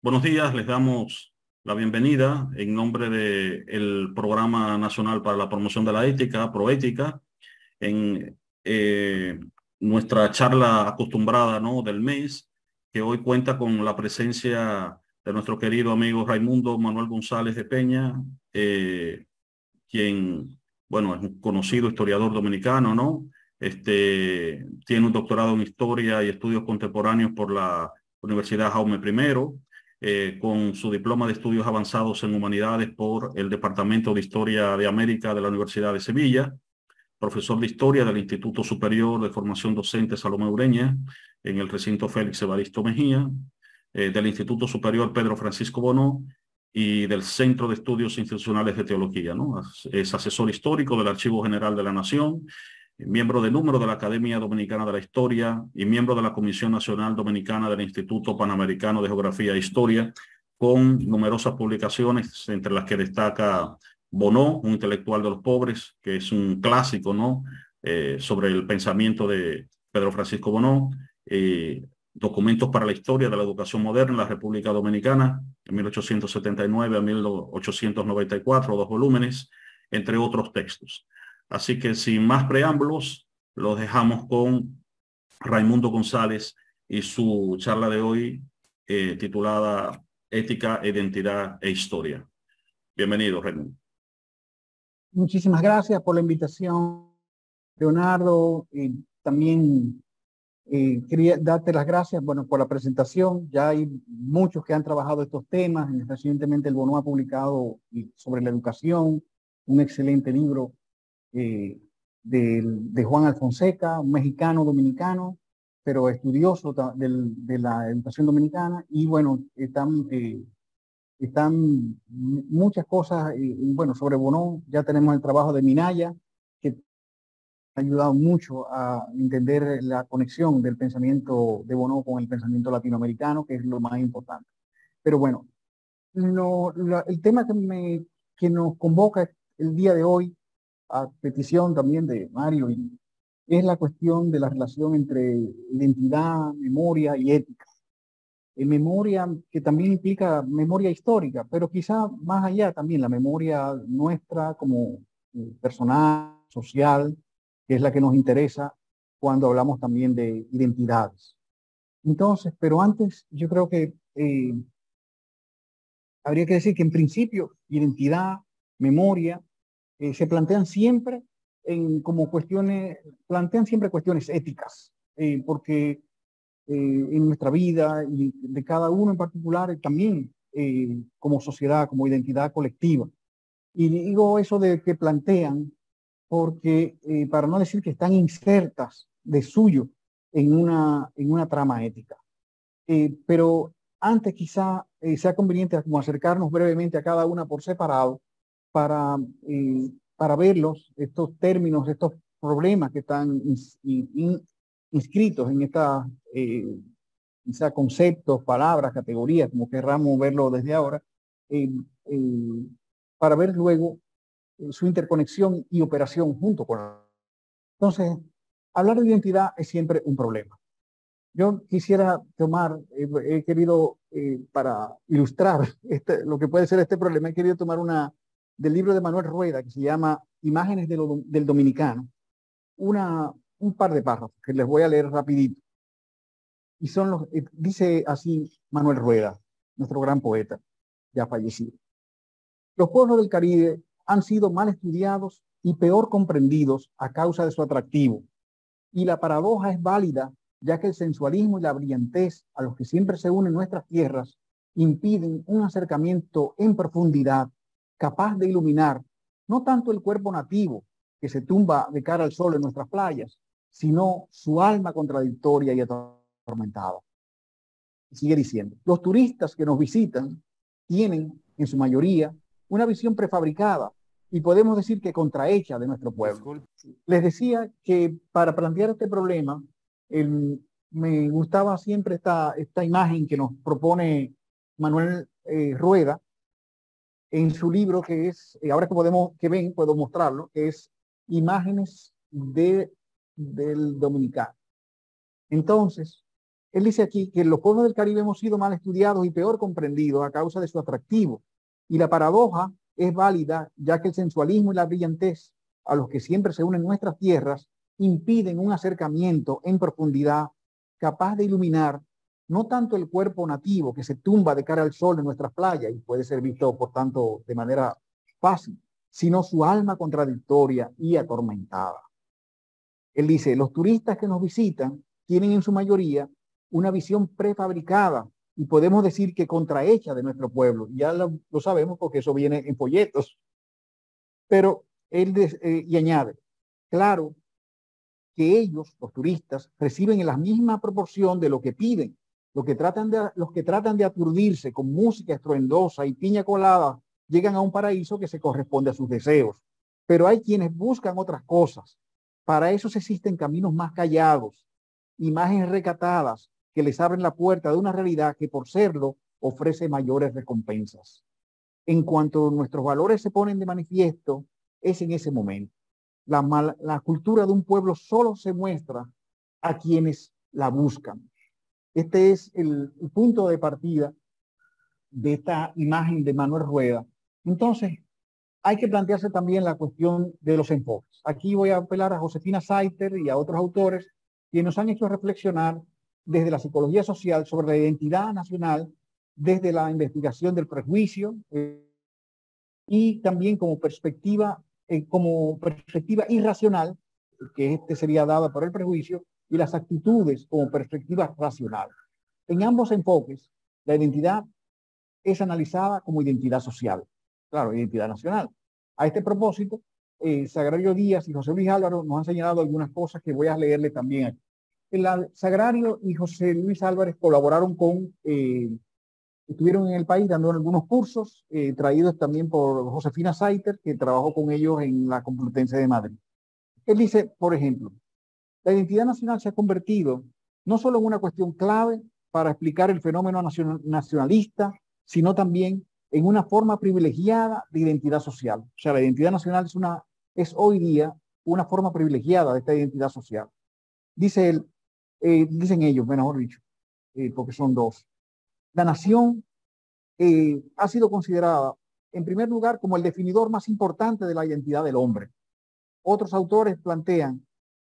Buenos días, les damos la bienvenida en nombre del Programa Nacional para la Promoción de la Ética, Proética, en nuestra charla acostumbrada, ¿no?, del mes, que hoy cuenta con la presencia de nuestro querido amigo Raimundo Manuel González de Peña, quien, bueno, es un conocido historiador dominicano, ¿no? Tiene un doctorado en Historia y Estudios Contemporáneos por la Universidad Jaume I, con su diploma de Estudios Avanzados en Humanidades por el Departamento de Historia de América de la Universidad de Sevilla, profesor de Historia del Instituto Superior de Formación Docente Salomé Ureña, en el recinto Félix Evaristo Mejía, del Instituto Superior Pedro Francisco Bono y del Centro de Estudios Institucionales de Teología, ¿no? Es asesor histórico del Archivo General de la Nación, miembro de número de la Academia Dominicana de la Historia y miembro de la Comisión Nacional Dominicana del Instituto Panamericano de Geografía e Historia, con numerosas publicaciones, entre las que destaca Bono, un intelectual de los pobres, que es un clásico, ¿no?, sobre el pensamiento de Pedro Francisco Bono, Documentos para la Historia de la Educación Moderna en la República Dominicana, de 1879 a 1894, 2 volúmenes, entre otros textos. Así que sin más preámbulos, los dejamos con Raimundo González y su charla de hoy, titulada Ética, Identidad e Historia. Bienvenido, Raimundo. Muchísimas gracias por la invitación, Leonardo. También quería darte las gracias, bueno, por la presentación. Ya hay muchos que han trabajado estos temas. Recientemente el Bono ha publicado sobre la educación un excelente libro de Juan Alfonseca, un mexicano dominicano, pero estudioso de la educación dominicana. Y bueno, están muchas cosas, bueno, sobre Bono ya tenemos el trabajo de Minaya, que ha ayudado mucho a entender la conexión del pensamiento de Bono con el pensamiento latinoamericano, que es lo más importante. Pero bueno, el tema que nos convoca el día de hoy, a petición también de Mario, es la cuestión de la relación entre identidad, memoria y ética. Memoria que también implica memoria histórica, pero quizá más allá también la memoria nuestra como personal, social, que es la que nos interesa cuando hablamos también de identidades. Entonces, pero antes yo creo que habría que decir que en principio identidad, memoria, se plantean siempre como cuestiones, plantean siempre cuestiones éticas, porque en nuestra vida y de cada uno en particular, también como sociedad, como identidad colectiva. Y digo eso de que plantean porque, para no decir que están insertas de suyo en una trama ética. Pero antes quizá sea conveniente como acercarnos brevemente a cada una por separado para verlos, estos términos, estos problemas que están inscritos en esta, quizá conceptos, palabras, categorías, como querramos verlo desde ahora, eh, eh, para ver luego su interconexión y operación junto con la... Entonces, hablar de identidad es siempre un problema. Yo quisiera tomar, he querido, para ilustrar lo que puede ser este problema, he querido tomar del libro de Manuel Rueda, que se llama Imágenes del Dominicano, un par de párrafos que les voy a leer rapidito. Y dice así Manuel Rueda, nuestro gran poeta, ya fallecido. Los pueblos del Caribe han sido mal estudiados y peor comprendidos a causa de su atractivo. Y la paradoja es válida, ya que el sensualismo y la brillantez a los que siempre se unen nuestras tierras impiden un acercamiento en profundidad capaz de iluminar no tanto el cuerpo nativo que se tumba de cara al sol en nuestras playas, sino su alma contradictoria y atormentada. Sigue diciendo, los turistas que nos visitan tienen, en su mayoría, una visión prefabricada y podemos decir que contrahecha de nuestro pueblo. Disculpe. Les decía que para plantear este problema, me gustaba siempre esta imagen que nos propone Manuel Rueda en su libro, que es, ahora puedo mostrarlo, que es Imágenes del Dominicano. Entonces, Él dice aquí que los pueblos del Caribe hemos sido mal estudiados y peor comprendidos a causa de su atractivo. Y la paradoja es válida, ya que el sensualismo y la brillantez a los que siempre se unen nuestras tierras impiden un acercamiento en profundidad capaz de iluminar no tanto el cuerpo nativo que se tumba de cara al sol en nuestras playas y puede ser visto, por tanto, de manera fácil, sino su alma contradictoria y atormentada. Él dice, los turistas que nos visitan tienen en su mayoría una visión prefabricada y podemos decir que contrahecha de nuestro pueblo. Ya lo sabemos porque eso viene en folletos. Pero y añade, claro que ellos, los turistas, reciben en la misma proporción de lo que piden. Los que tratan de aturdirse con música estruendosa y piña colada llegan a un paraíso que se corresponde a sus deseos. Pero hay quienes buscan otras cosas. Para eso existen caminos más callados, imágenes recatadas que les abren la puerta de una realidad que por serlo ofrece mayores recompensas. En cuanto nuestros valores se ponen de manifiesto, es en ese momento. La cultura de un pueblo solo se muestra a quienes la buscan. Este es el punto de partida de esta imagen de Manuel Rueda. Entonces, hay que plantearse también la cuestión de los enfoques. Aquí voy a apelar a Josefina Saiter y a otros autores que nos han hecho reflexionar desde la psicología social sobre la identidad nacional, desde la investigación del prejuicio y también como perspectiva irracional, que sería dada por el prejuicio, y las actitudes como perspectiva racional. En ambos enfoques, la identidad es analizada como identidad social, claro, identidad nacional. A este propósito, Sagrario Díaz y José Luis Álvaro nos han señalado algunas cosas que voy a leerle también aquí. Sagrario y José Luis Álvarez colaboraron estuvieron en el país dando algunos cursos, traídos también por Josefina Saiter, que trabajó con ellos en la Complutense de Madrid. Él dice, por ejemplo, la identidad nacional se ha convertido no solo en una cuestión clave para explicar el fenómeno nacionalista, sino también en una forma privilegiada de identidad social. O sea, la identidad nacional es hoy día una forma privilegiada de esta identidad social. Dice él, dicen ellos, mejor dicho, porque son dos. La nación ha sido considerada, en primer lugar, como el definidor más importante de la identidad del hombre. Otros autores plantean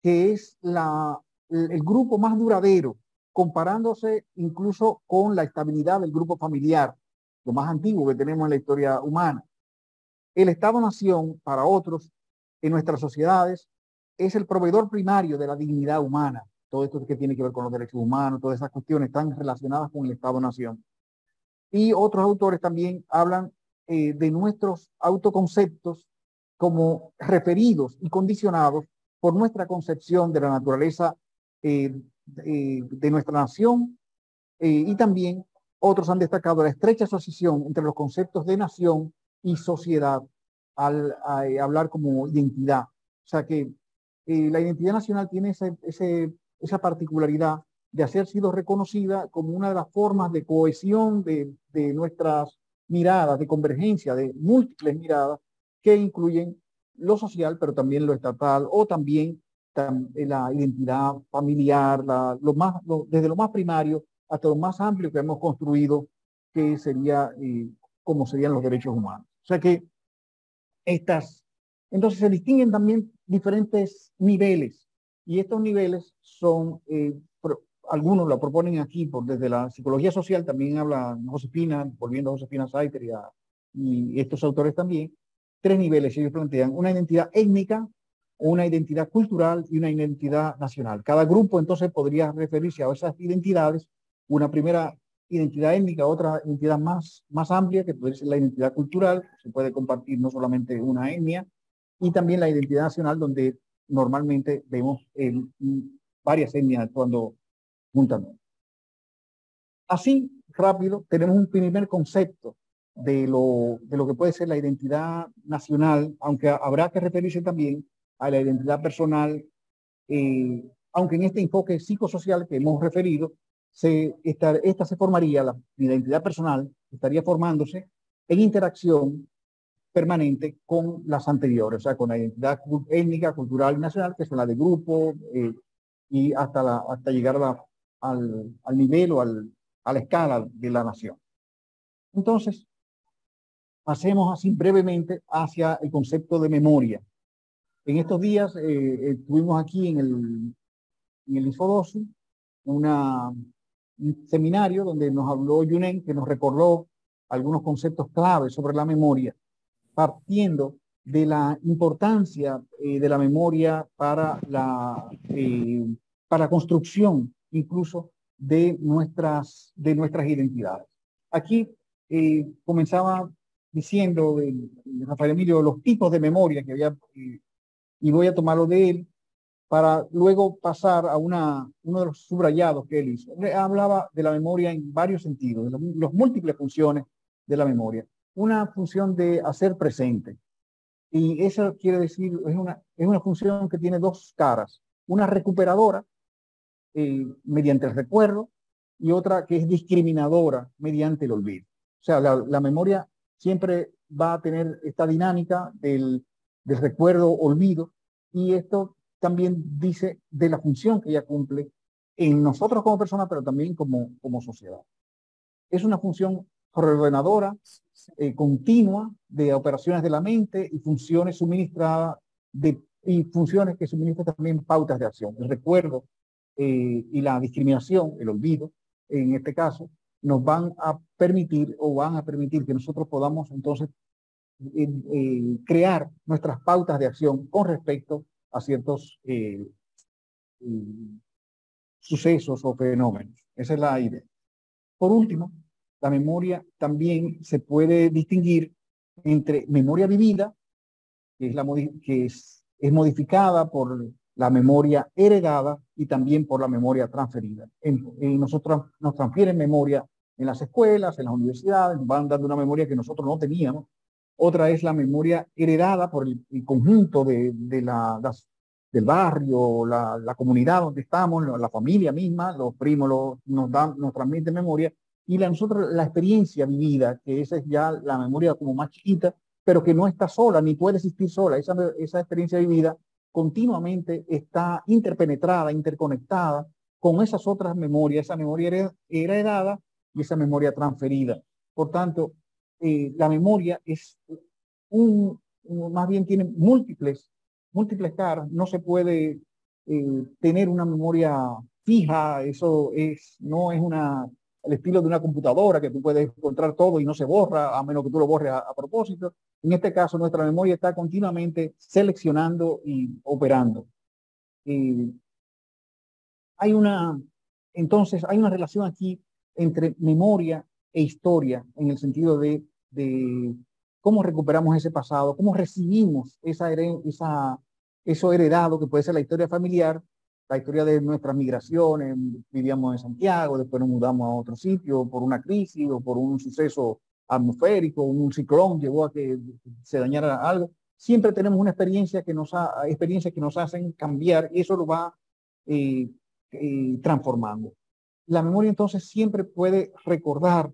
que es el grupo más duradero, comparándose incluso con la estabilidad del grupo familiar, lo más antiguo que tenemos en la historia humana. El Estado-nación, para otros, en nuestras sociedades, es el proveedor primario de la dignidad humana. Todo esto que tiene que ver con los derechos humanos, todas esas cuestiones están relacionadas con el Estado-nación. Y otros autores también hablan de nuestros autoconceptos como referidos y condicionados por nuestra concepción de la naturaleza de nuestra nación, y también otros han destacado la estrecha asociación entre los conceptos de nación y sociedad al hablar como identidad. O sea que la identidad nacional tiene esa particularidad de haber sido reconocida como una de las formas de cohesión de nuestras miradas, de convergencia, de múltiples miradas que incluyen lo social, pero también lo estatal, o también la identidad familiar, desde lo más primario hasta lo más amplio que hemos construido, que sería como serían los derechos humanos. O sea que entonces se distinguen también diferentes niveles, y estos niveles son, algunos lo proponen aquí, desde la psicología social, también habla Josefina, volviendo a Josefina Saiter y estos autores también, tres niveles ellos plantean: una identidad étnica, una identidad cultural y una identidad nacional. Cada grupo entonces podría referirse a esas identidades, una primera identidad étnica, otra identidad más amplia, que puede ser la identidad cultural, se puede compartir no solamente una etnia, y también la identidad nacional, donde normalmente vemos varias etnias actuando juntamente. Así, rápido, tenemos un primer concepto de lo que puede ser la identidad nacional, aunque habrá que referirse también a la identidad personal, aunque en este enfoque psicosocial que hemos referido, esta se formaría, la identidad personal estaría formándose en interacción permanente con las anteriores, o sea, con la identidad étnica, cultural y nacional, que son la de grupo, y hasta llegar a al nivel o a la escala de la nación. Entonces, pasemos así brevemente hacia el concepto de memoria. En estos días tuvimos aquí en el Infodosu un seminario donde nos habló Yunen, que nos recordó algunos conceptos claves sobre la memoria, partiendo de la importancia de la memoria para la construcción incluso de nuestras identidades. Aquí comenzaba diciendo Rafael Emilio los tipos de memoria que había, y voy a tomarlo de él para luego pasar a uno de los subrayados que él hizo. Hablaba de la memoria en varios sentidos, de las múltiples funciones de la memoria. Una función de hacer presente. Y eso quiere decir, es una función que tiene dos caras. Una recuperadora, mediante el recuerdo, y otra que es discriminadora mediante el olvido. O sea, la memoria siempre va a tener esta dinámica del recuerdo-olvido, y esto también dice de la función que ella cumple en nosotros como personas, pero también como sociedad. Es una función reordenadora, continua de operaciones de la mente y funciones suministradas y funciones que suministran también pautas de acción. El recuerdo y la discriminación, el olvido, en este caso, nos van a permitir que nosotros podamos entonces crear nuestras pautas de acción con respecto a ciertos sucesos o fenómenos. Esa es la idea. Por último, la memoria también se puede distinguir entre memoria vivida, que es modificada por la memoria heredada y también por la memoria transferida. Nosotros nos transfieren memoria en las escuelas, en las universidades, van dando una memoria que nosotros no teníamos. Otra es la memoria heredada por el conjunto del barrio, la comunidad donde estamos, la familia misma, los primos nos transmiten memoria. Y nosotros la experiencia vivida, que esa es ya la memoria como más chiquita, pero que no está sola, ni puede existir sola. Esa experiencia vivida continuamente está interpenetrada, interconectada con esas otras memorias, esa memoria heredada y esa memoria transferida. Por tanto, la memoria es más bien tiene múltiples caras. No se puede tener una memoria fija. Eso no es el estilo de una computadora que tú puedes encontrar todo y no se borra, a menos que tú lo borres a propósito. En este caso, nuestra memoria está continuamente seleccionando y operando. Entonces, hay una relación aquí entre memoria e historia, en el sentido de cómo recuperamos ese pasado, cómo recibimos eso heredado, que puede ser la historia familiar, la historia de nuestras migraciones. Vivíamos en Santiago, después nos mudamos a otro sitio por una crisis o por un suceso atmosférico, un ciclón llevó a que se dañara algo. Siempre tenemos una experiencia que nos hacen cambiar, y eso lo va transformando. La memoria entonces siempre puede recordar,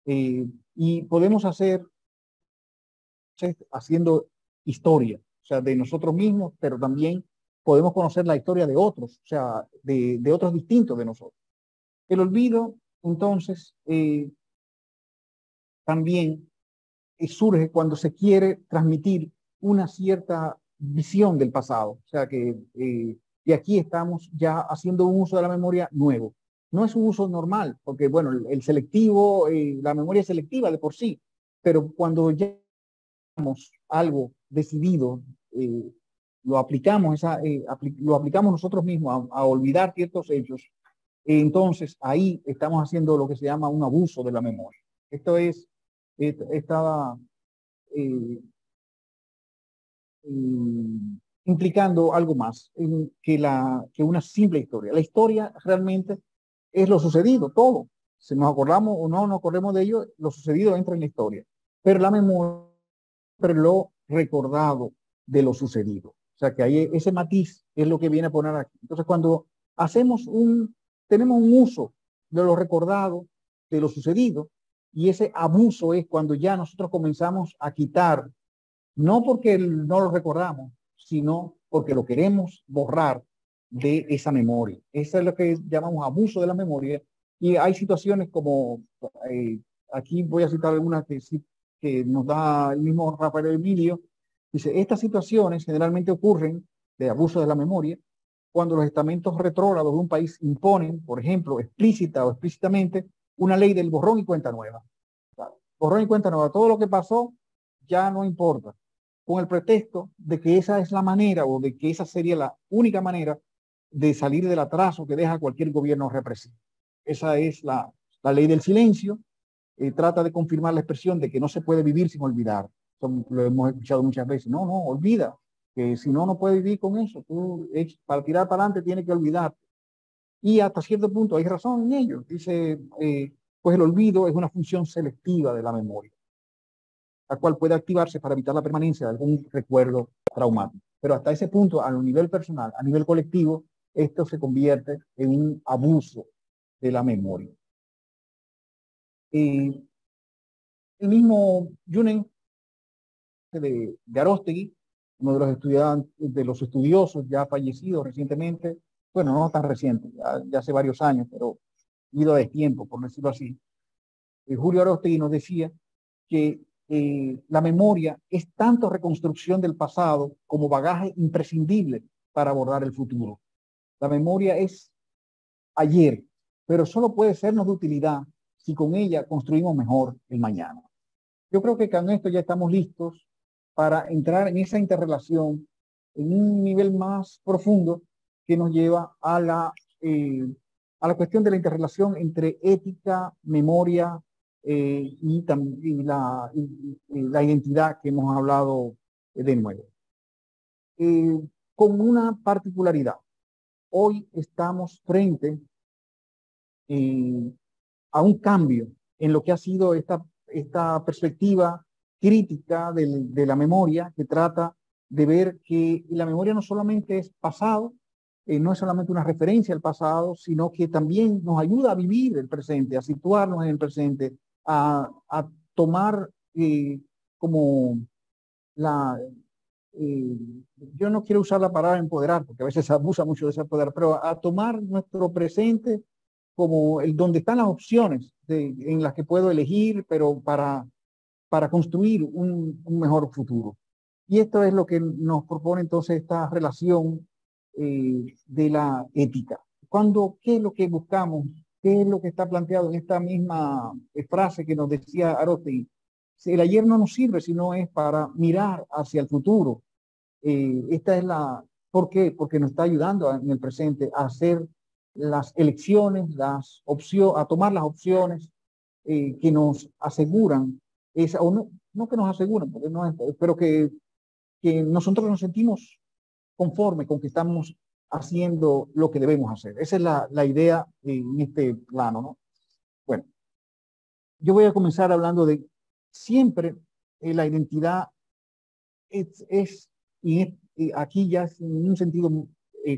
y podemos haciendo historia, o sea, de nosotros mismos, pero también podemos conocer la historia de otros, o sea, de otros distintos de nosotros. El olvido, entonces, también surge cuando se quiere transmitir una cierta visión del pasado. O sea que y aquí estamos ya haciendo un uso de la memoria nuevo. No es un uso normal, porque bueno, el selectivo, la memoria es selectiva de por sí, pero cuando ya tenemos algo decidido, lo aplicamos nosotros mismos a olvidar ciertos hechos, entonces ahí estamos haciendo lo que se llama un abuso de la memoria. Esto estaba implicando algo más que una simple historia. La historia realmente es lo sucedido, todo. Si nos acordamos o no nos acordemos de ello, lo sucedido entra en la historia. Pero la memoria es lo recordado de lo sucedido. O sea que ahí ese matiz es lo que viene a poner aquí. Entonces cuando tenemos un uso de lo recordado, de lo sucedido, y ese abuso es cuando ya nosotros comenzamos a quitar, no porque no lo recordamos, sino porque lo queremos borrar de esa memoria. Eso es lo que llamamos abuso de la memoria. Y hay situaciones como, aquí voy a citar algunas que nos da el mismo Rafael Emilio. Dice, estas situaciones generalmente ocurren de abuso de la memoria cuando los estamentos retrógrados de un país imponen, por ejemplo, explícita o explícitamente, una ley del borrón y cuenta nueva. Borrón y cuenta nueva, todo lo que pasó ya no importa, con el pretexto de que esa es la manera o de que esa sería la única manera de salir del atraso que deja cualquier gobierno represivo. Esa es la ley del silencio. Trata de confirmar la expresión de que no se puede vivir sin olvidar. Lo hemos escuchado muchas veces. No, no, olvida, que si no, no puedes vivir con eso. Tú, para tirar para adelante, tienes que olvidar. Y hasta cierto punto hay razón en ello. Dice, pues el olvido es una función selectiva de la memoria, la cual puede activarse para evitar la permanencia de algún recuerdo traumático. Pero hasta ese punto, a nivel personal, a nivel colectivo, esto se convierte en un abuso de la memoria. El mismo Junen de Aróstegui, uno de los estudiantes, de los estudiosos ya fallecidos recientemente, bueno, no tan reciente, ya hace varios años, pero ido de tiempo, por decirlo así. Julio Aróstegui nos decía que la memoria es tanto reconstrucción del pasado como bagaje imprescindible para abordar el futuro. La memoria es ayer, pero solo puede sernos de utilidad si con ella construimos mejor el mañana. Yo creo que con esto ya estamos listos para entrar en esa interrelación en un nivel más profundo que nos lleva a la cuestión de la interrelación entre ética, memoria y la identidad que hemos hablado de nuevo. Con una particularidad. Hoy estamos frente a un cambio en lo que ha sido esta perspectiva crítica de la memoria, que trata de ver que la memoria no solamente es pasado, no es solamente una referencia al pasado, sino que también nos ayuda a vivir el presente, a situarnos en el presente, a tomar como yo no quiero usar la palabra empoderar, porque a veces se abusa mucho de ese poder, pero a tomar nuestro presente como donde están las opciones en las que puedo elegir, pero para construir un mejor futuro. Y esto es lo que nos propone entonces esta relación de la ética. ¿Qué es lo que buscamos? ¿Qué es lo que está planteado en esta misma frase que nos decía Aróstegui? El ayer no nos sirve, sino es para mirar hacia el futuro. Esta es ¿por qué? Porque nos está ayudando en el presente a hacer las elecciones, a tomar las opciones que nos aseguran, o no que nos aseguran, porque no es, pero que nosotros nos sentimos conformes con que estamos haciendo lo que debemos hacer. Esa es la idea en este plano, ¿no? Bueno, yo voy a comenzar hablando de siempre la identidad y aquí ya es en un sentido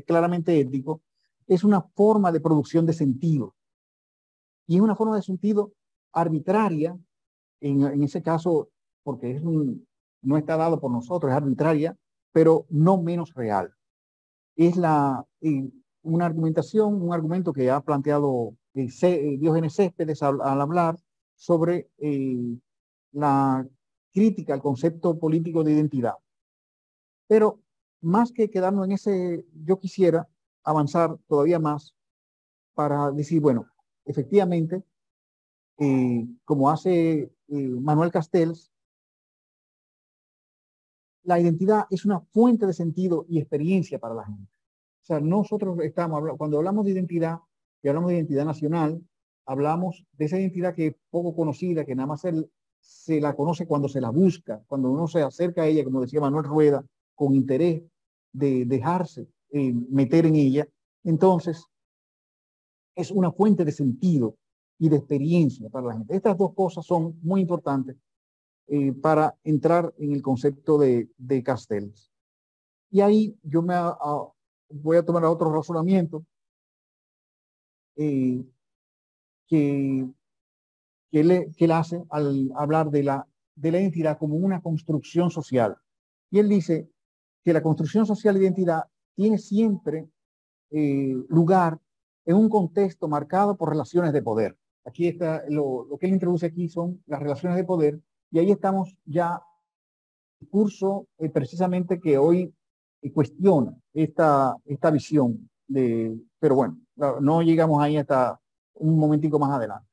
claramente ético, es una forma de producción de sentido. Y es una forma de sentido arbitraria, en ese caso, porque no está dado por nosotros, es arbitraria, pero no menos real. Es una argumentación, un argumento que ha planteado Diógenes Céspedes al hablar sobre la crítica al concepto político de identidad. Pero más que quedarnos en ese, yo quisiera avanzar todavía más para decir, bueno, efectivamente, como hace Manuel Castells, la identidad es una fuente de sentido y experiencia para la gente. O sea, nosotros cuando hablamos de identidad, y hablamos de identidad nacional, hablamos de esa identidad que es poco conocida, que nada más se la conoce cuando se la busca, cuando uno se acerca a ella, como decía Manuel Rueda, con interés de dejarse meter en ella. Entonces, es una fuente de sentido y de experiencia para la gente. Estas dos cosas son muy importantes para entrar en el concepto de Castells. Y ahí yo voy a tomar otro razonamiento que él hace al hablar de la identidad como una construcción social. Y él dice que la construcción social de identidad tiene siempre lugar en un contexto marcado por relaciones de poder. Aquí está, lo que él introduce aquí son las relaciones de poder, y ahí estamos ya en el curso precisamente que hoy cuestiona esta visión pero bueno, no llegamos ahí hasta un momentico más adelante.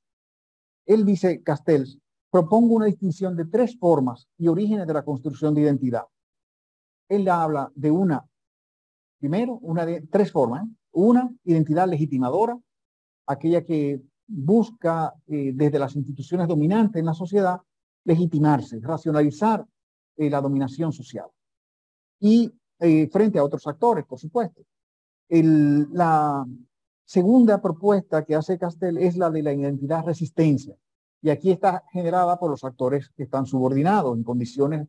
Él dice, Castells, propongo una distinción de tres formas y orígenes de la construcción de identidad. Él habla de primero, de tres formas. Una, identidad legitimadora, aquella que busca desde las instituciones dominantes en la sociedad legitimarse, racionalizar la dominación social. Y frente a otros actores, por supuesto. La segunda propuesta que hace Castell es la de la identidad resistencia. Y aquí está generada por los actores que están subordinados en condiciones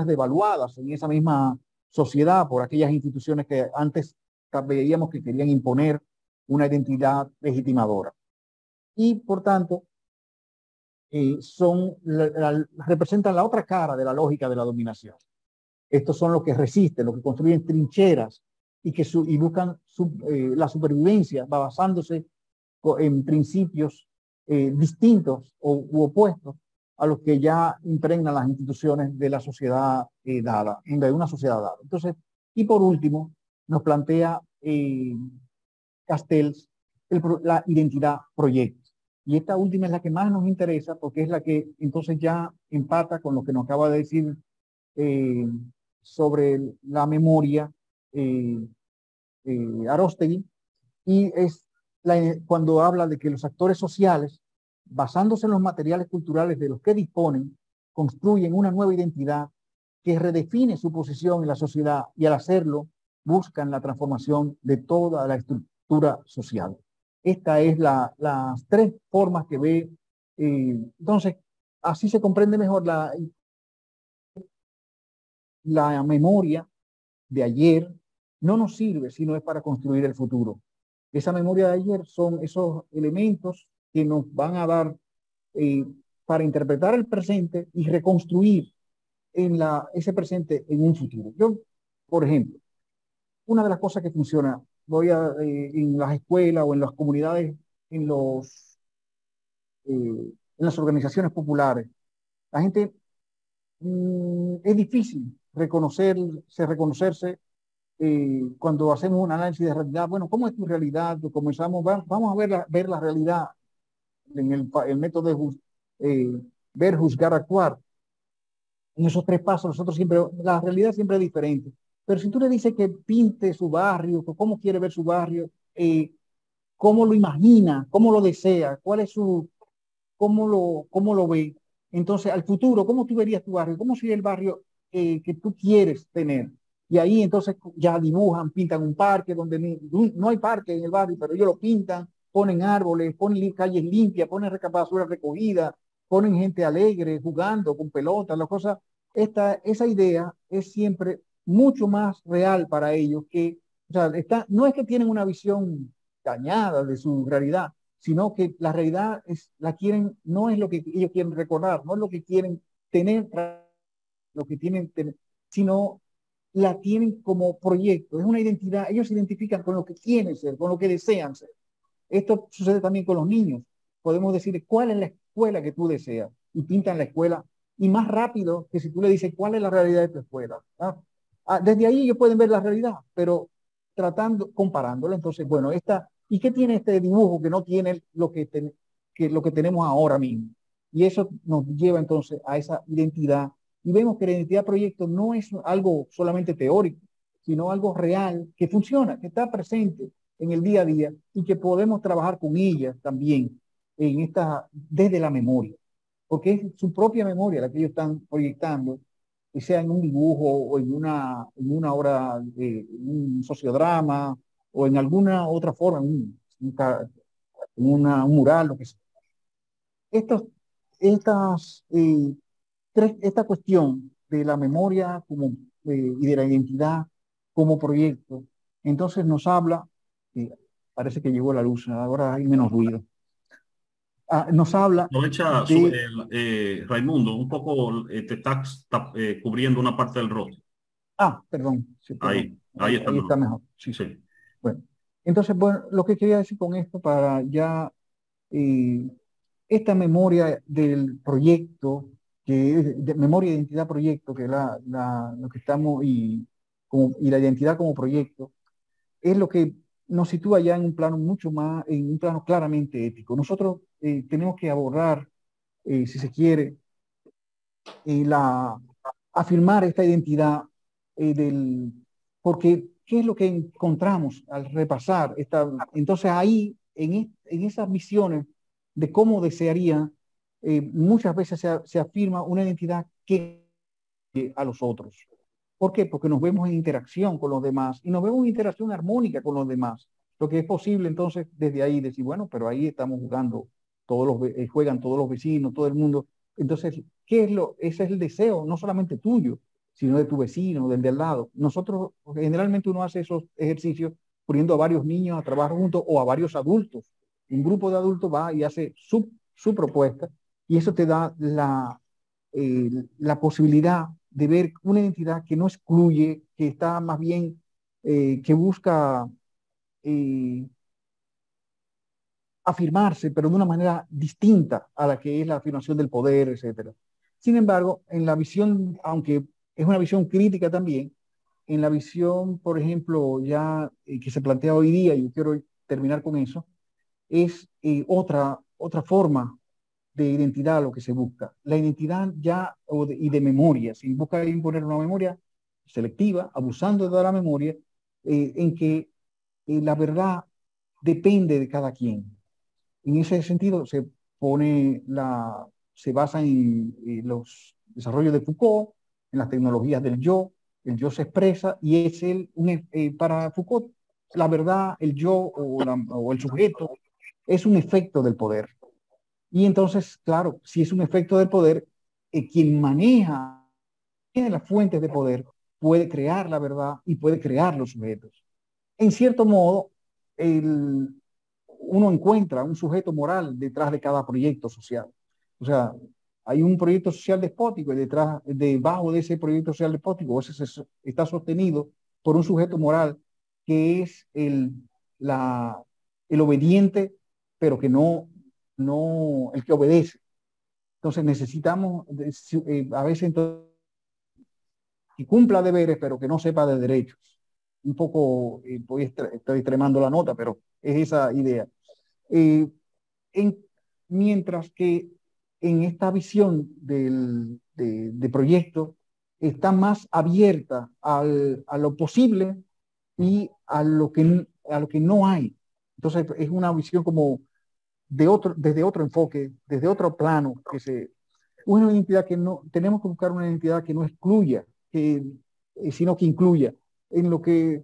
devaluadas en esa misma sociedad por aquellas instituciones que antes veíamos que querían imponer una identidad legitimadora. Y por tanto, representan la otra cara de la lógica de la dominación. Estos son los que resisten, los que construyen trincheras y buscan la supervivencia basándose en principios distintos u opuestos a los que ya impregnan las instituciones de la sociedad dada, de una sociedad dada. Entonces, y por último, nos plantea Castells la identidad proyecto. Y esta última es la que más nos interesa porque es la que entonces ya empata con lo que nos acaba de decir sobre la memoria Aróstegui, y es cuando habla de que los actores sociales, basándose en los materiales culturales de los que disponen, construyen una nueva identidad que redefine su posición en la sociedad y al hacerlo buscan la transformación de toda la estructura social. Esta es las tres formas que ve. Entonces, así se comprende mejor la memoria de ayer. No nos sirve si no es para construir el futuro. Esa memoria de ayer son esos elementos que nos van a dar para interpretar el presente y reconstruir ese presente en un futuro. Yo, por ejemplo, una de las cosas que funciona, en las escuelas o en las comunidades, en las organizaciones populares, la gente es difícil reconocerse cuando hacemos un análisis de realidad. Bueno, ¿cómo es tu realidad? Vamos a ver la realidad en el método de ver, juzgar, actuar. En esos tres pasos, la realidad siempre es diferente. Pero si tú le dices que pinte su barrio, cómo quiere ver su barrio, cómo lo imagina, cómo lo desea, cómo lo ve, entonces al futuro, ¿cómo tú verías tu barrio? ¿Cómo sería el barrio que tú quieres tener? Y ahí entonces ya dibujan, pintan un parque donde no hay parque en el barrio, pero ellos lo pintan, ponen árboles, ponen calles limpias, ponen basura recogida, ponen gente alegre, jugando con pelotas, las cosas. Esa idea es siempre mucho más real para ellos o sea, no es que tienen una visión dañada de su realidad, sino que la realidad no es lo que ellos quieren recordar, no es lo que quieren tener, lo que tienen, sino la tienen como proyecto, es una identidad, ellos se identifican con lo que quieren ser, con lo que desean ser. Esto sucede también con los niños. Podemos decir, ¿cuál es la escuela que tú deseas? Y pintan la escuela, y más rápido que si tú le dices, ¿cuál es la realidad de tu escuela? Desde ahí ellos pueden ver la realidad, pero comparándola, entonces, bueno, ¿y qué tiene este dibujo que no tiene lo que tenemos ahora mismo? Y eso nos lleva entonces a esa identidad. Y vemos que la identidad proyecto no es algo solamente teórico, sino algo real, que funciona, que está presente en el día a día y que podemos trabajar con ella también desde la memoria, porque es su propia memoria la que ellos están proyectando, que sea en un dibujo o en una obra, un sociodrama o en alguna otra forma, un mural, lo que sea. Esta cuestión de la memoria y de la identidad como proyecto, entonces nos habla, parece que llegó la luz, ahora hay menos ruido. Nos habla Aprovecha, de... Raimundo, un poco te estás cubriendo una parte del rostro. Perdón, sí, perdón. Ahí está Ahí está mejor. mejor. Sí. Sí. Bueno, entonces, bueno, lo que quería decir con esto para ya eh, esta memoria del proyecto, que es de memoria de identidad proyecto, que es lo que estamos, y la identidad como proyecto, es lo que nos sitúa ya en un plano mucho más, en un plano claramente ético. Nosotros tenemos que abordar, si se quiere, la, afirmar esta identidad porque ¿qué es lo que encontramos al repasar esta? Entonces ahí, en esas visiones de cómo desearía, muchas veces se afirma una identidad que a los otros. ¿Por qué? Porque nos vemos en interacción con los demás y nos vemos en interacción armónica con los demás. Lo que es posible entonces desde ahí decir, bueno, pero ahí estamos jugando, juegan todos los vecinos, todo el mundo. Entonces, ese es el deseo, no solamente tuyo, sino de tu vecino, del de al lado. Nosotros, generalmente uno hace esos ejercicios poniendo a varios niños a trabajar juntos o a varios adultos. Un grupo de adultos va y hace su propuesta y eso te da la posibilidad de ver una identidad que no excluye, que está más bien, que busca eh, afirmarse, pero de una manera distinta a la que es la afirmación del poder, etcétera. Sin embargo, en la visión, aunque es una visión crítica también, en la visión, por ejemplo, ya que se plantea hoy día, y yo quiero terminar con eso, es otra forma de identidad lo que se busca. La identidad ya y de memoria. Si busca imponer una memoria selectiva, abusando de la memoria, en que la verdad depende de cada quien. En ese sentido se basa en los desarrollos de Foucault, en las tecnologías del yo. El yo se expresa y es para Foucault la verdad, el yo o el sujeto es un efecto del poder. Y entonces, claro, si es un efecto del poder, quien maneja las fuentes de poder puede crear la verdad y puede crear los sujetos. En cierto modo, uno encuentra un sujeto moral detrás de cada proyecto social. O sea, hay un proyecto social despótico y debajo de ese proyecto social despótico, está sostenido por un sujeto moral que es el obediente, pero que no el que obedece. Entonces necesitamos a veces entonces, que cumpla deberes, pero que no sepa de derechos. Un poco, estoy extremando la nota, pero es esa idea. Eh, en, Mientras que en esta visión de proyecto está más abierta a lo posible y a lo que no hay. Entonces es una visión como desde otro enfoque, desde otro plano, una identidad que no, tenemos que buscar una identidad que no excluya, sino que incluya en lo que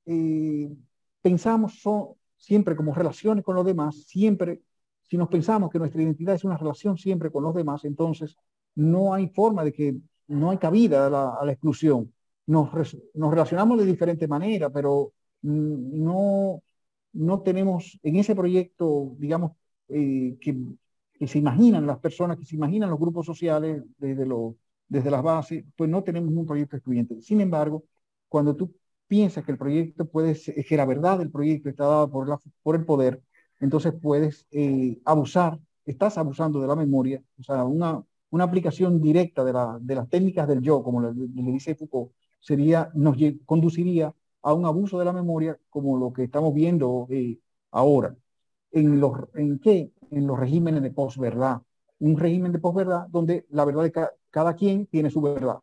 eh, pensamos siempre como relaciones con los demás, siempre, si nos pensamos que nuestra identidad es una relación siempre con los demás, entonces no hay forma de que, no hay cabida a la exclusión. Nos relacionamos de diferente manera, pero no tenemos en ese proyecto, digamos, que se imaginan las personas, que se imaginan los grupos sociales desde las bases, pues no tenemos un proyecto excluyente. Sin embargo, cuando tú piensas que el proyecto que la verdad del proyecto está dada por el poder, entonces puedes estás abusando de la memoria, o sea, una aplicación directa de las técnicas del yo, como le dice Foucault, conduciría a un abuso de la memoria como lo que estamos viendo ahora. En los regímenes de posverdad. Un régimen de posverdad donde la verdad de cada quien tiene su verdad.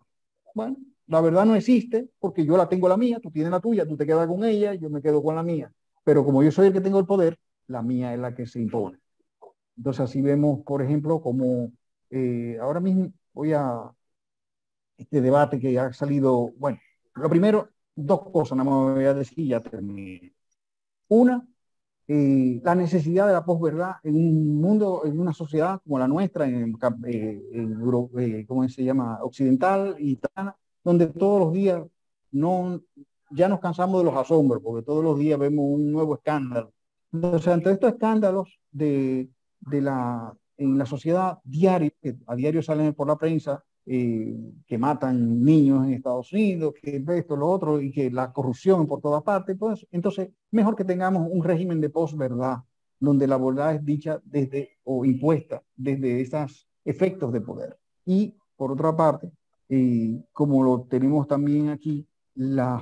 Bueno, la verdad no existe porque yo la tengo la mía, tú tienes la tuya, tú te quedas con ella, yo me quedo con la mía. Pero como yo soy el que tengo el poder, la mía es la que se impone. Entonces así vemos, por ejemplo, como ahora mismo voy a este debate que ha salido, bueno, lo primero, dos cosas nada más voy a decir y ya terminé. Una, la necesidad de la posverdad en un mundo, en una sociedad como la nuestra, ¿cómo se llama? Occidental y tal, donde todos los días no, ya nos cansamos de los asombros, porque todos los días vemos un nuevo escándalo. Entonces, ante estos escándalos en la sociedad diaria, que a diario salen por la prensa, que matan niños en Estados Unidos, que esto, lo otro, y que la corrupción por todas partes. Pues, entonces, mejor que tengamos un régimen de posverdad, donde la verdad es dicha desde o impuesta desde esos efectos de poder. Y por otra parte, como lo tenemos también aquí, la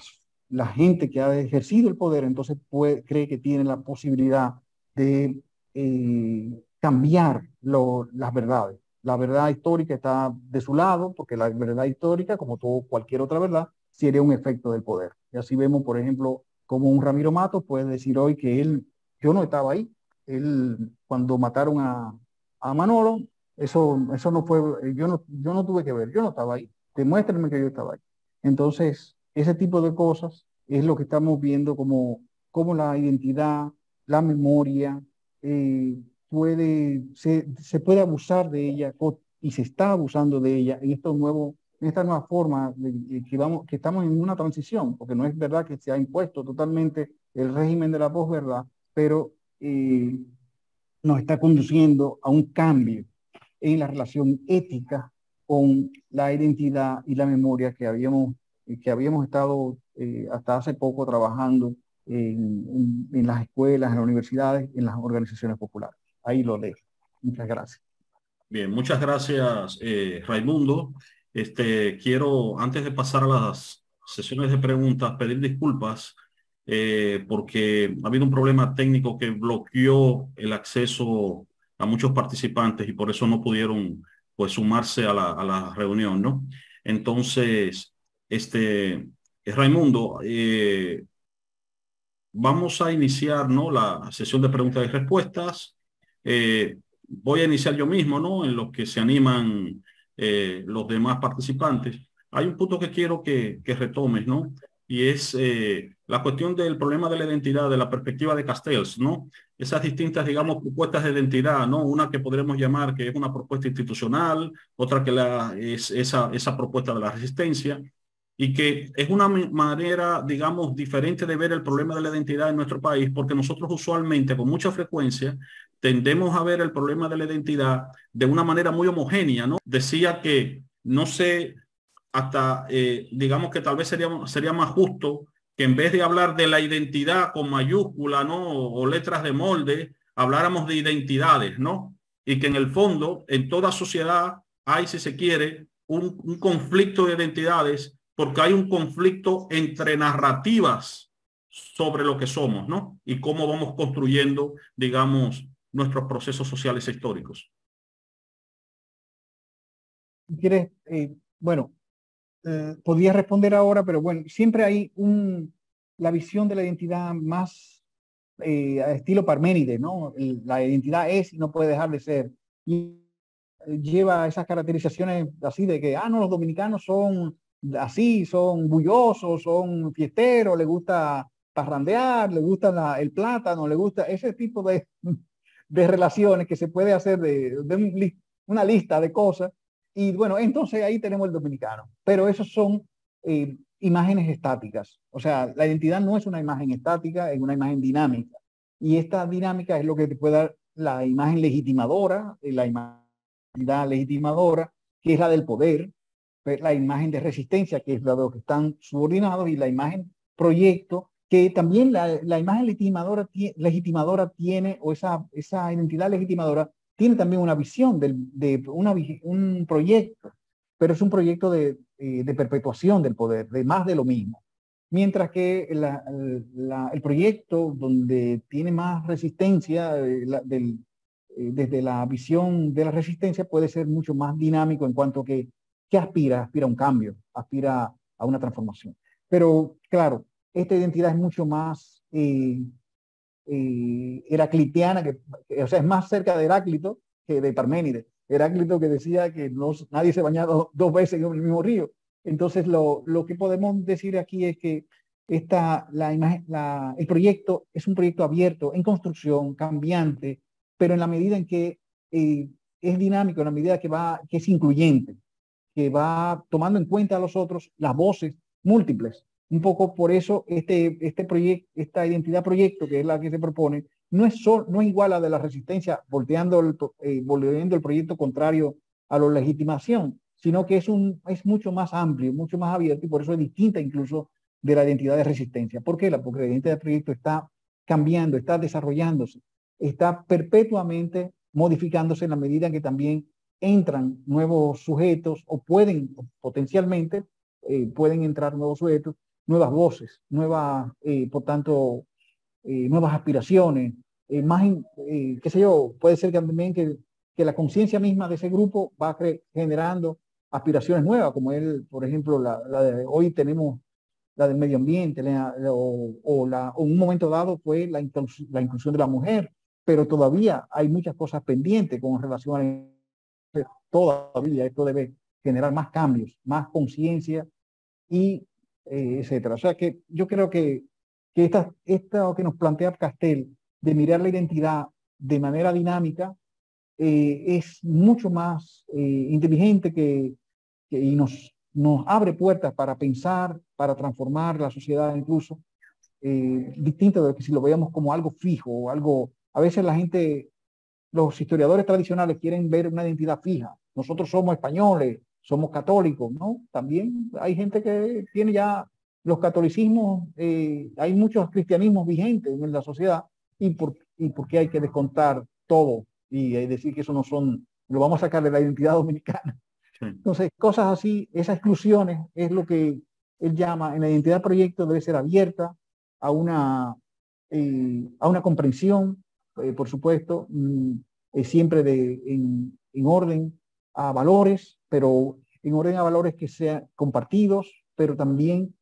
gente que ha ejercido el poder, entonces cree que tiene la posibilidad de cambiar las verdades. La verdad histórica está de su lado, porque la verdad histórica, como todo, cualquier otra verdad, sería un efecto del poder. Y así vemos, por ejemplo, como un Ramiro Matos puede decir hoy que yo no estaba ahí. Cuando mataron a Manolo, eso no fue, yo no tuve que ver, yo no estaba ahí. Demuéstrenme que yo estaba ahí. Entonces, ese tipo de cosas es lo que estamos viendo como la identidad, la memoria, se puede abusar de ella y se está abusando de ella en esta nueva forma que estamos en una transición, porque no es verdad que se ha impuesto totalmente el régimen de la posverdad, pero nos está conduciendo a un cambio en la relación ética con la identidad y la memoria que habíamos estado hasta hace poco trabajando en las escuelas, en las universidades, en las organizaciones populares. Ahí lo dejo. Muchas gracias. Bien, muchas gracias, Raimundo. Quiero, antes de pasar a las sesiones de preguntas, pedir disculpas porque ha habido un problema técnico que bloqueó el acceso a muchos participantes y por eso no pudieron pues sumarse a la reunión, ¿no? Entonces, Raimundo, vamos a iniciar, ¿no?, la sesión de preguntas y respuestas. Voy a iniciar yo mismo, ¿no?, en lo que se animan los demás participantes. Hay un punto que quiero que retomes, ¿no? Y es la cuestión del problema de la identidad, de la perspectiva de Castells, ¿no? Esas distintas, digamos, propuestas de identidad, ¿no? Una que podremos llamar que es una propuesta institucional, otra que es esa propuesta de la resistencia, y que es una manera, digamos, diferente de ver el problema de la identidad en nuestro país, porque nosotros usualmente, con mucha frecuencia, tendemos a ver el problema de la identidad de una manera muy homogénea, ¿no? Decía que, no sé, hasta, digamos que tal vez sería más justo que en vez de hablar de la identidad con mayúscula, ¿no?, o letras de molde, habláramos de identidades, ¿no? Y que en el fondo, en toda sociedad hay, si se quiere, un conflicto de identidades, porque hay un conflicto entre narrativas sobre lo que somos, ¿no? Y cómo vamos construyendo, digamos, nuestros procesos sociales e históricos. ¿Quieres? Bueno, podía responder ahora, pero bueno, siempre hay la visión de la identidad más a estilo Parménides, ¿no? La identidad es y no puede dejar de ser. Y lleva esas caracterizaciones así de que, no, los dominicanos son así, son bullosos, son fiesteros, les gusta parrandear, les gusta el plátano, les gusta ese tipo de relaciones que se puede hacer de una lista de cosas. Y bueno, entonces ahí tenemos el dominicano. Pero esos son imágenes estáticas. O sea, la identidad no es una imagen estática, es una imagen dinámica. Y esta dinámica es lo que te puede dar la imagen legitimadora, la imagen legitimadora, que es la del poder, la imagen de resistencia, que es la de los que están subordinados, y la imagen proyecto, que también la imagen legitimadora tiene, o esa identidad legitimadora, tiene también una visión un proyecto, pero es un proyecto de perpetuación del poder, de más de lo mismo. Mientras que el proyecto donde tiene más resistencia desde la visión de la resistencia puede ser mucho más dinámico en cuanto que aspira a un cambio, aspira a una transformación. Pero claro, esta identidad es mucho más heraclitiana, o sea, es más cerca de Heráclito que de Parménides. Heráclito que decía que nadie se bañaba dos veces en el mismo río. Entonces, lo que podemos decir aquí es que el proyecto es un proyecto abierto, en construcción, cambiante, pero en la medida en que es dinámico, en la medida que es incluyente, que va tomando en cuenta a los otros, las voces múltiples. Un poco por eso esta identidad proyecto, que es la que se propone, no es igual a la de la resistencia, volviendo el proyecto contrario a la legitimación, sino que es mucho más amplio, mucho más abierto, y por eso es distinta incluso de la identidad de resistencia. ¿Por qué? Porque la identidad de proyecto está cambiando, está desarrollándose, está perpetuamente modificándose en la medida en que también entran nuevos sujetos o pueden, potencialmente, pueden entrar nuevos sujetos, nuevas voces, por tanto, nuevas aspiraciones, qué sé yo, puede ser que también que la conciencia misma de ese grupo va generando aspiraciones nuevas, como por ejemplo, la de hoy tenemos la del medio ambiente, o en un momento dado fue la inclusión de la mujer, pero todavía hay muchas cosas pendientes con relación a todavía esto debe generar más cambios, más conciencia y etcétera. O sea que yo creo que esta que nos plantea Castel de mirar la identidad de manera dinámica es mucho más inteligente y nos abre puertas para pensar, para transformar la sociedad incluso, distinto de que si lo veamos como algo fijo o algo, a veces la gente, los historiadores tradicionales quieren ver una identidad fija. Nosotros somos españoles, somos católicos, ¿no? También hay gente que tiene ya los catolicismos, hay muchos cristianismos vigentes en la sociedad y por qué hay que descontar todo y decir que eso no son, lo vamos a sacar de la identidad dominicana. Sí. Entonces, cosas así, esas exclusiones es lo que él llama, en la identidad de proyecto debe ser abierta a una comprensión, por supuesto, siempre en orden a valores, pero en orden a valores que sean compartidos, pero también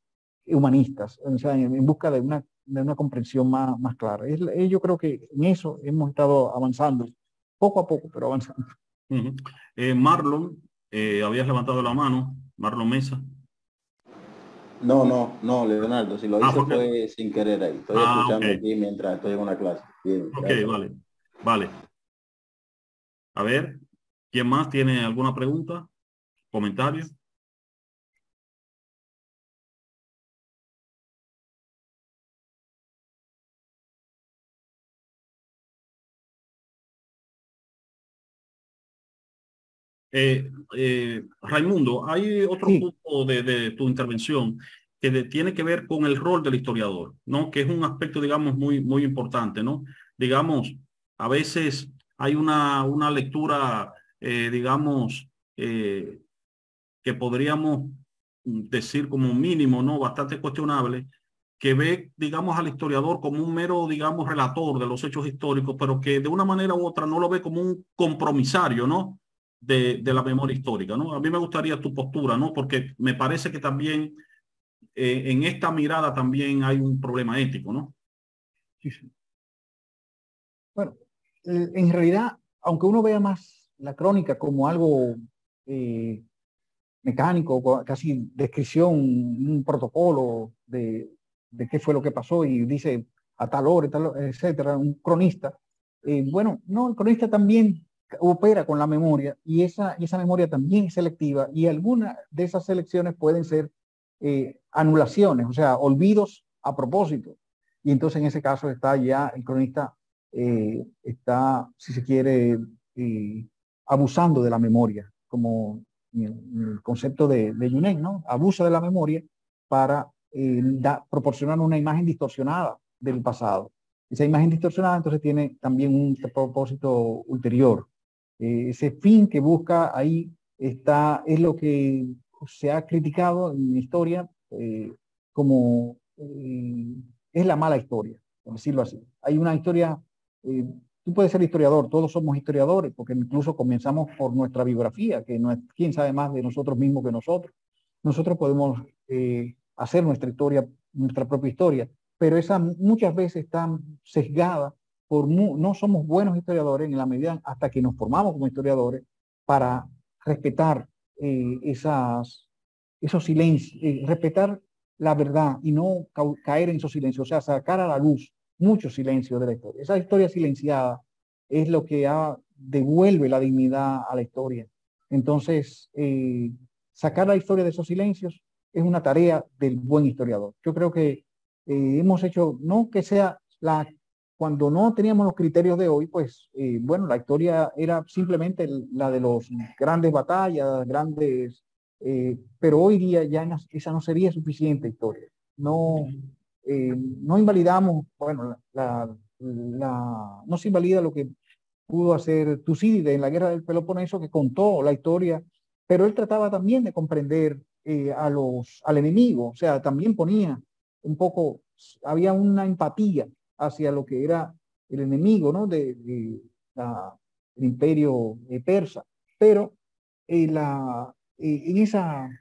humanistas, o sea, en busca de una comprensión más clara. Yo creo que en eso hemos estado avanzando, poco a poco, pero avanzando. Marlon, habías levantado la mano, Marlon Mesa. No, Leonardo, si lo hice fue sin querer ahí. Estoy escuchando aquí mientras estoy en una clase. Bien, vale. A ver, ¿quién más tiene alguna pregunta? ¿Comentario? Raimundo, hay otro punto de tu intervención que tiene que ver con el rol del historiador, ¿no? Que es un aspecto, digamos, muy importante, ¿no? Digamos, a veces hay una lectura, digamos, que podríamos decir como mínimo, ¿no? Bastante cuestionable, que ve, digamos, al historiador como un mero, digamos, relator de los hechos históricos, pero que de una manera u otra no lo ve como un compromisario, ¿no? De la memoria histórica, ¿no? A mí me gustaría tu postura, ¿no? Porque me parece que también en esta mirada también hay un problema ético, ¿no? Sí, sí. Bueno, en realidad, aunque uno vea más la crónica como algo mecánico, casi descripción, un protocolo de qué fue lo que pasó y dice a tal hora, etcétera, un cronista. Bueno, no, el cronista también opera con la memoria y esa memoria también es selectiva y algunas de esas selecciones pueden ser anulaciones, o sea, olvidos a propósito. Y entonces en ese caso está ya el cronista, está, si se quiere, abusando de la memoria, como el concepto de Junet, ¿no? Abusa de la memoria para proporcionar una imagen distorsionada del pasado. Esa imagen distorsionada entonces tiene también un propósito ulterior. Ese fin que busca ahí es lo que se ha criticado en la historia como es la mala historia, por decirlo así. Hay una historia, tú puedes ser historiador, todos somos historiadores, porque incluso comenzamos por nuestra biografía, que no es, quién sabe más de nosotros mismos que nosotros. Nosotros podemos hacer nuestra historia, nuestra propia historia, pero esa muchas veces está sesgada no somos buenos historiadores en la medida hasta que nos formamos como historiadores para respetar esos silencios, respetar la verdad y no caer en esos silencios, o sea, sacar a la luz muchos silencios de la historia. Esa historia silenciada es lo que devuelve la dignidad a la historia. Entonces, sacar la historia de esos silencios es una tarea del buen historiador. Yo creo que hemos hecho, no que sea cuando no teníamos los criterios de hoy, pues, bueno, la historia era simplemente la de los grandes batallas, grandes, pero hoy día ya esa no sería suficiente historia. No, no invalidamos, bueno, no se invalida lo que pudo hacer Tucídides en la guerra del Peloponeso, que contó la historia, pero él trataba también de comprender al enemigo, o sea, también ponía un poco, había una empatía hacia lo que era el enemigo, ¿no? El imperio persa, pero en esa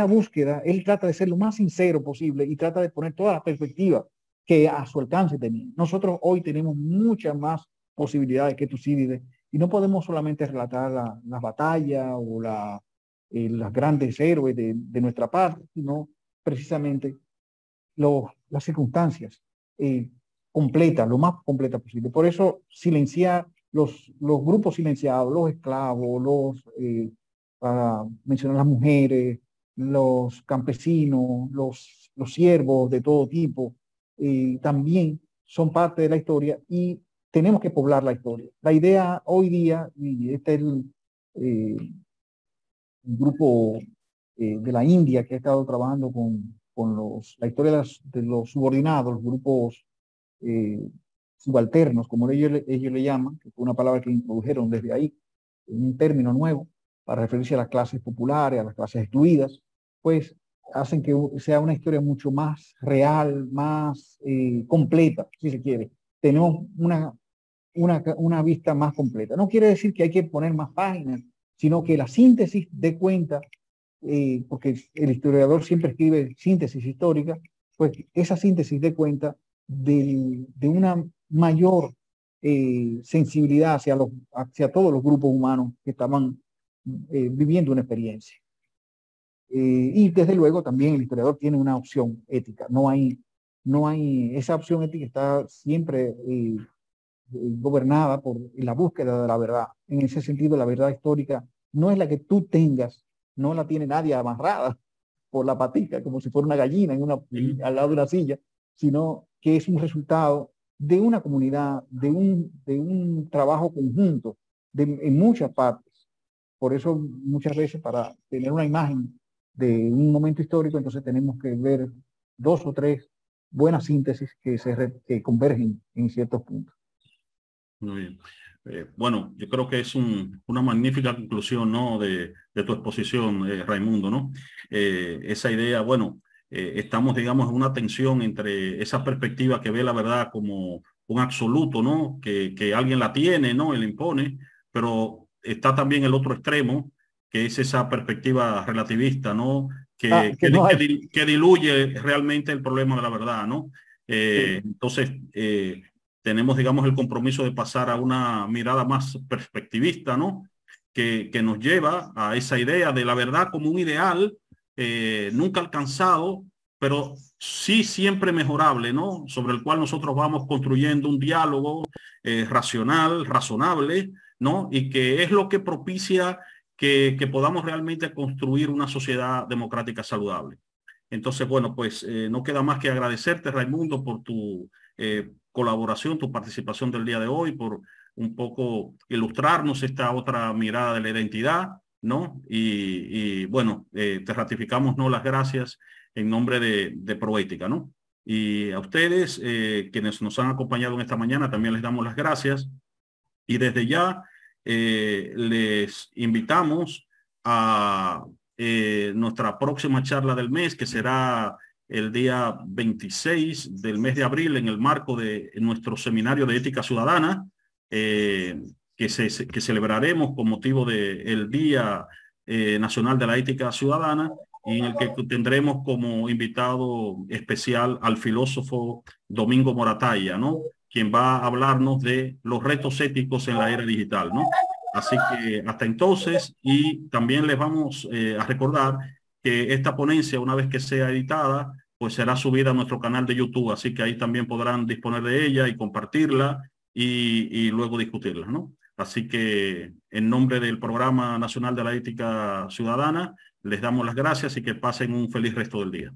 búsqueda, él trata de ser lo más sincero posible y trata de poner toda la perspectiva que a su alcance tenía. Nosotros hoy tenemos muchas más posibilidades que Tucídides y no podemos solamente relatar las batallas o las grandes héroes de nuestra parte, sino precisamente las circunstancias completas, lo más completa posible. Por eso silenciar los grupos silenciados, los esclavos, para mencionar las mujeres, los campesinos, los siervos de todo tipo, también son parte de la historia y tenemos que poblar la historia. La idea hoy día, y este es el grupo de la India que ha estado trabajando con la historia de los subordinados, los grupos subalternos, como ellos le llaman, que fue una palabra que introdujeron desde ahí, un término nuevo para referirse a las clases populares, a las clases excluidas, pues hacen que sea una historia mucho más real, más completa, si se quiere. Tenemos una vista más completa. No quiere decir que hay que poner más páginas, sino que la síntesis dé cuenta, porque el historiador siempre escribe síntesis histórica, pues esa síntesis dé cuenta de una mayor sensibilidad hacia todos los grupos humanos que estaban viviendo una experiencia. Y desde luego también el historiador tiene una opción ética. Esa opción ética está siempre gobernada por la búsqueda de la verdad. En ese sentido, la verdad histórica no es la que tú tengas, no la tiene nadie amarrada por la patica, como si fuera una gallina al lado de una silla, sino que es un resultado de una comunidad, de un trabajo conjunto en muchas partes. Por eso muchas veces para tener una imagen de un momento histórico, entonces tenemos que ver 2 o 3 buenas síntesis que convergen en ciertos puntos. Muy bien. Bueno, yo creo que es una magnífica conclusión, ¿no? de tu exposición, Raimundo, ¿no? Esa idea, bueno, estamos, digamos, en una tensión entre esa perspectiva que ve la verdad como un absoluto, ¿no? Que alguien la tiene, ¿no? Y la impone, pero está también el otro extremo, que es esa perspectiva relativista, ¿no? Que diluye realmente el problema de la verdad, ¿no? Sí. Entonces, tenemos, digamos, el compromiso de pasar a una mirada más perspectivista, ¿no? Que nos lleva a esa idea de la verdad como un ideal nunca alcanzado, pero sí siempre mejorable, ¿no? Sobre el cual nosotros vamos construyendo un diálogo racional, razonable, ¿no? Y que es lo que propicia que podamos realmente construir una sociedad democrática saludable. Entonces, bueno, pues no queda más que agradecerte, Raimundo, por tu colaboración, tu participación del día de hoy, por un poco ilustrarnos esta otra mirada de la identidad, ¿no? Y bueno, te ratificamos, ¿no? Las gracias en nombre de Proética, ¿no? Y a ustedes, quienes nos han acompañado en esta mañana, también les damos las gracias. Y desde ya les invitamos a nuestra próxima charla del mes, que será el día 26 del mes de abril, en el marco de nuestro seminario de ética ciudadana, que celebraremos con motivo del Día Nacional de la Ética Ciudadana, y en el que tendremos como invitado especial al filósofo Domingo Moratalla, ¿no? Quien va a hablarnos de los retos éticos en la era digital, ¿no? Así que hasta entonces, y también les vamos a recordar que esta ponencia, una vez que sea editada, pues será subida a nuestro canal de YouTube, así que ahí también podrán disponer de ella y compartirla y luego discutirla, ¿no? Así que en nombre del Programa Nacional de la Ética Ciudadana, les damos las gracias y que pasen un feliz resto del día.